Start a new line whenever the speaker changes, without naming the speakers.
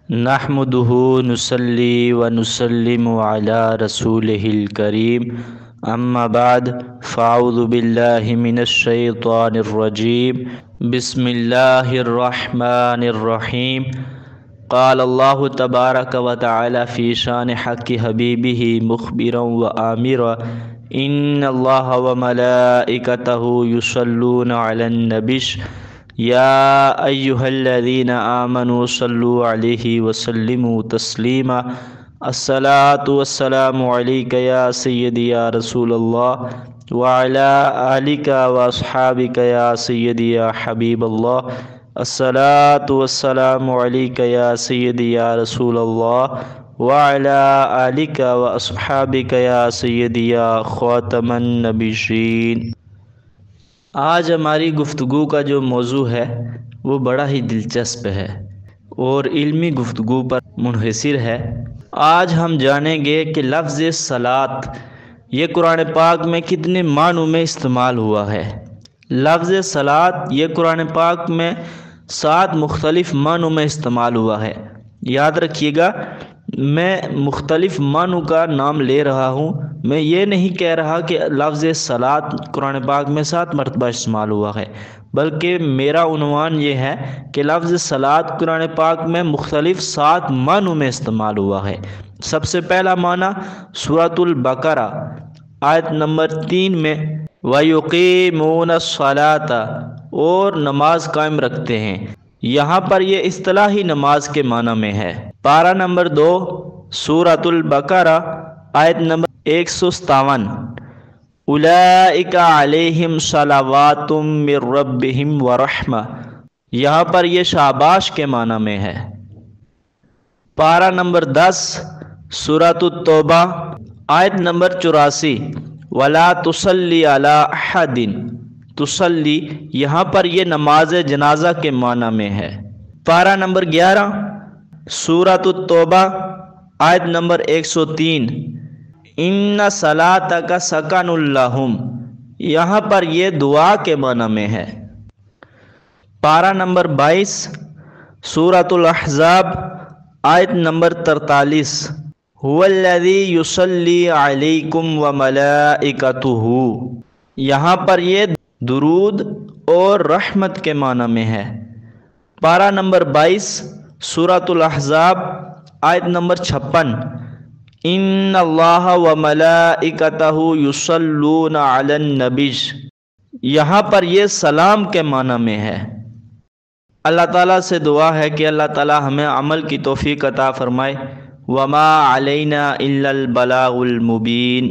نحمده نصلي ونسلم على رسوله الكريم اما بعد فاعوذ بالله من الشيطان الرجيم بسم الله الرحمن الرحيم قال الله تبارك وتعالى في شان حق حبيبه مخبرا وآمرا ان الله وملائكته يصلون على النبي یا ایہا الذین آمنوا صلوا علیہ وسلموا تسلیما الصلاۃ والسلام علیک یا سیدی یا رسول اللہ وعلی آلک واصحابک یا سیدی یا حبیب اللہ الصلاۃ والسلام علیک یا سیدی یا رسول اللہ وعلی آلک واصحابک یا سیدی یا خاتم النبیین۔ آج ہماری گفتگو کا جو موضوع ہے وہ بڑا ہی دلچسپ ہے اور علمی گفتگو پر منحصر ہے۔ آج ہم جانیں گے کہ لفظ صلاۃ یہ قرآن پاک میں کتنے معنوں میں استعمال ہوا ہے۔ لفظ صلاۃ یہ قرآن پاک میں 7 مختلف معنوں میں استعمال ہوا ہے۔ یاد رکھیے گا، میں مختلف معنوں کا نام لے رہا ہوں، میں یہ نہیں کہہ رہا کہ لفظ صلاۃ قرآن پاک میں 7 مرتبہ استعمال ہوا ہے، بلکہ میرا عنوان یہ ہے کہ لفظ صلاۃ قرآن پاک میں مختلف 7 معنوں میں استعمال ہوا ہے۔ سب سے پہلا معنی سورۃ البقرہ آیت نمبر 3 میں وَيُقِيمُونَ الصَّلَاةَ اور نماز قائم رکھتے ہیں، یہاں پر یہ اصطلاحی نماز کے معنی میں ہے۔ پارہ نمبر 2 سورۃ البقرہ آیت نمبر 157 اولئک علیہم صلوات من ربہم ورحمہ، یہاں پر یہ شاباش کے معنی میں ہے۔ پارہ نمبر 10 سورۃ التوبہ آیت نمبر 84 ولا تصلی علی احد، تصلی یہاں پر یہ نماز جنازہ کے معنی میں ہے۔ پارہ نمبر 11 سورۃ التوبہ آیت نمبر 103 ان صلاتک سکن لہم، یہاں پر یہ دعا کے معنی میں ہے۔ پارہ نمبر 22 سورۃ الاحزاب آیت نمبر 43 هو الذی یصلی علیکم وملائکتہ، یہاں پر یہ درود اور رحمت کے معنی میں ہے۔ پارہ نمبر 22 سورۃ الاحزاب آیت نمبر 56 ان اللہ وملائکتہ یصلون علی النبی، یہاں پر یہ سلام کے معنی میں ہے۔ اللہ تعالیٰ سے دعا ہے کہ اللہ تعالیٰ ہمیں عمل کی توفیق عطا فرمائے۔ وما علینا الا البلاغ المبین۔